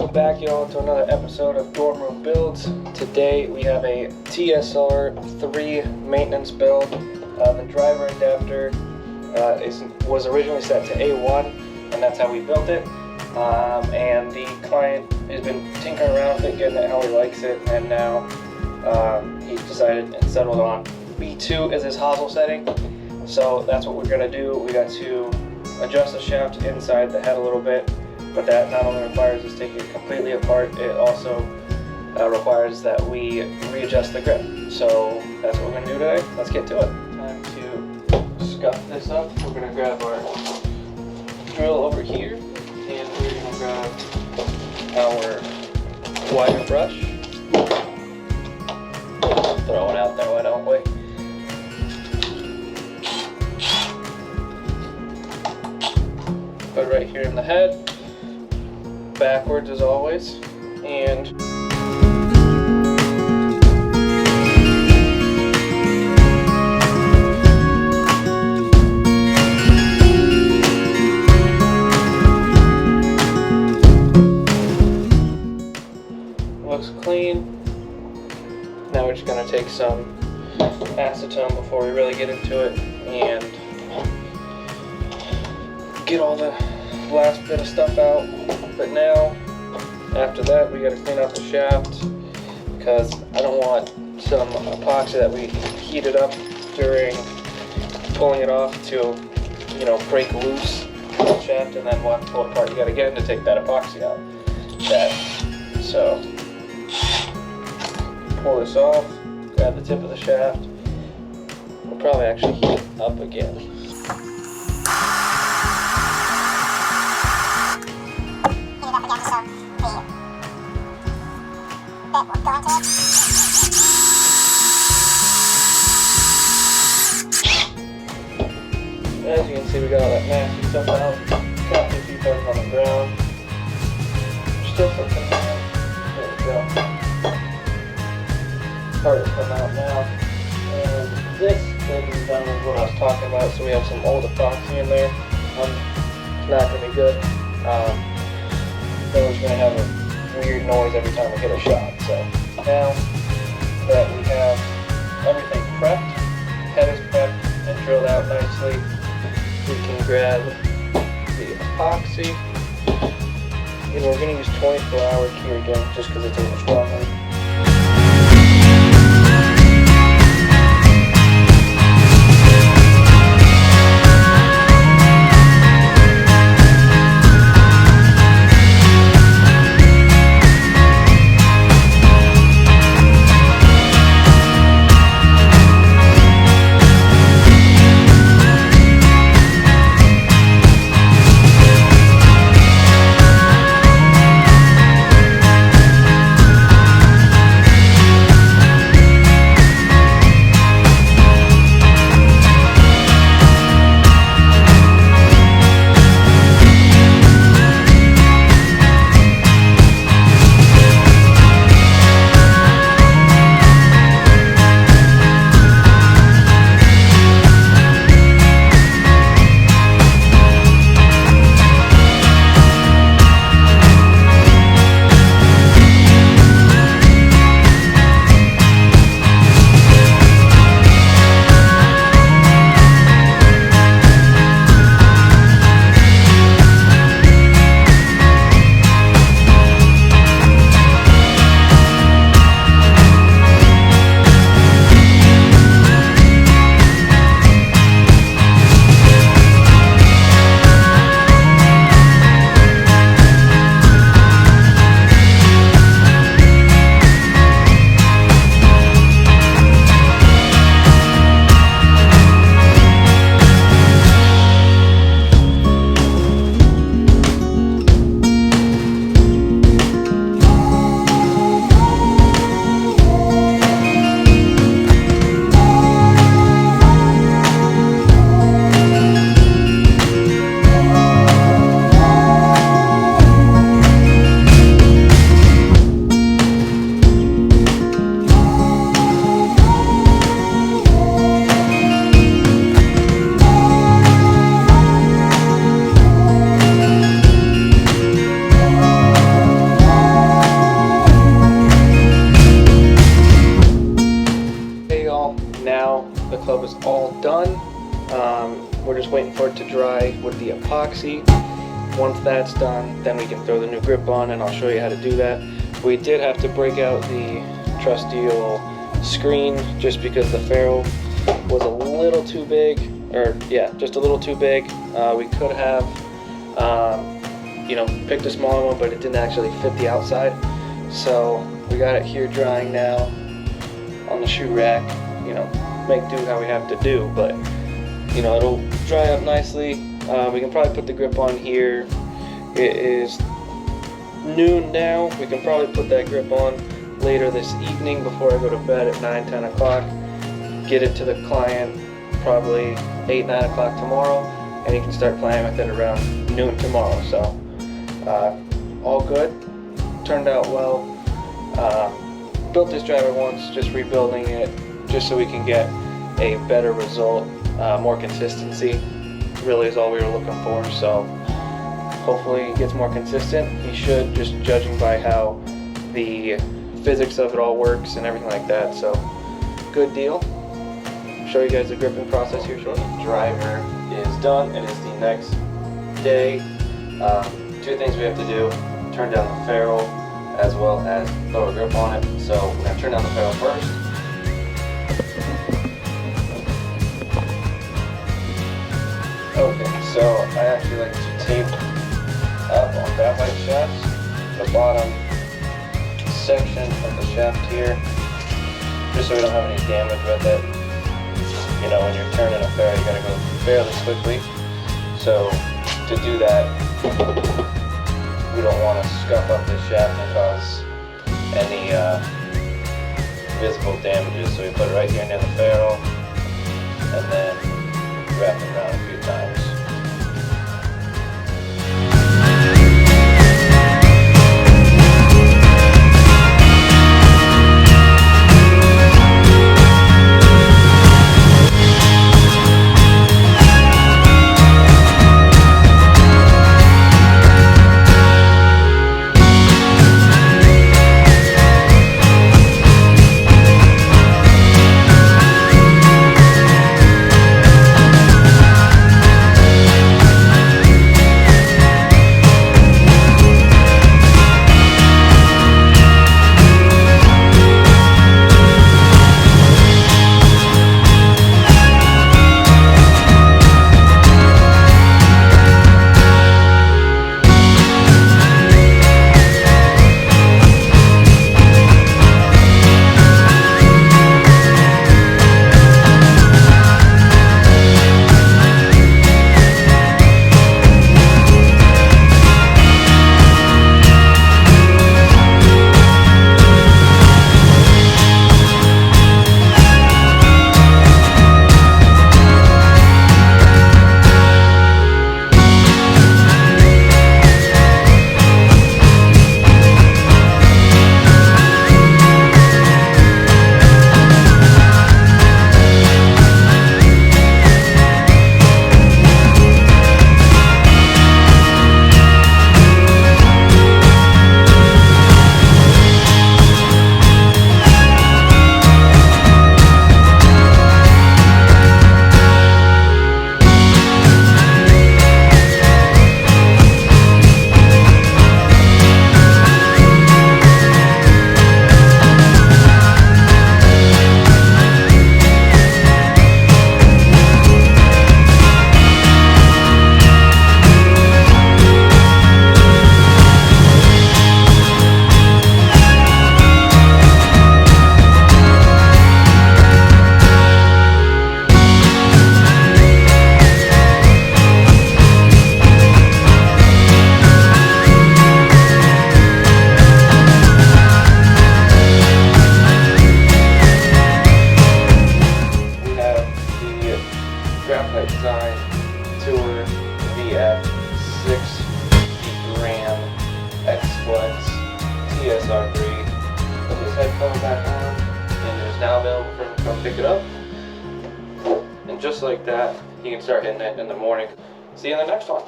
Welcome back, y'all, to another episode of Dorm Room Builds. Today we have a TSR3 maintenance build. The driver adapter was originally set to A1, and that's how we built it. And the client has been tinkering around with it, getting it how he likes it, and now he's decided and settled on B2 as his hosel setting. So that's what we're going to do. We got to adjust the shaft inside the head a little bit. But that not only requires us taking it completely apart, it also requires that we readjust the grip. So that's what we're going to do today. Let's get to it. Time to scuff this up. We're going to grab our drill over here, and we're going to grab our wire brush. Throw it out there, why don't we? Put it right here in the head. Backwards as always, and looks clean. Now we're just going to take some acetone before we really get into it and get all the last bit of stuff out. But now, after that, we got to clean out the shaft because I don't want some epoxy that we heated up during pulling it off to, break loose the shaft, and then we'll have to pull it apart. You got to get in to take that epoxy out. So pull this off, grab the tip of the shaft. We'll probably actually heat it up again. As you can see, we got all that nasty stuff out. Got a few things on the ground. Still something out. There we go. Part to come out now. And this is done with what I was talking about. So we have some old epoxy in there. It's not going to be good. It's going to have a weird noise every time we hit a shot. So now that we have everything prepped, head is prepped and drilled out nicely, we can grab the epoxy, and we're going to use 24-hour here again just because it's a little stronger. waiting for it to dry with the epoxy. Once that's done, then we can throw the new grip on, and I'll show you how to do that. We did have to break out the trusty old screen just because the ferrule was a little too big, or yeah, just a little too big. We could have picked a smaller one, but it didn't actually fit the outside. So we got it here drying now on the shoe rack. Make do how we have to do, but it'll dry up nicely. We can probably put the grip on here. It is noon now. We can probably put that grip on later this evening before I go to bed at 9-10 o'clock. Get it to the client probably 8-9 o'clock tomorrow, and he can start playing with it around noon tomorrow. So all good, turned out well. Built this driver once, just rebuilding it just so we can get a better result, more consistency really is all we were looking for. So hopefully he gets more consistent. He should, just judging by how the physics of it all works and everything like that. So good deal. Show you guys the gripping process here shortly. Driver is done. It is the next day. Two things we have to do: turn down the ferrule as well as throw a grip on it. So we're going to turn down the ferrule first. Okay, so I actually like to tape up on graphite shafts the bottom section of the shaft here, just so we don't have any damage with it. When you're turning a ferrule, you gotta go fairly quickly. So to do that, we don't want to scuff up this shaft and cause any visible damages. So we put it right here near the ferrule, and then wrap it around a few times. TSR3. Put his headphone back on, and it is now available for him to come pick it up. And just like that, he can start hitting it in the morning. See you in the next one.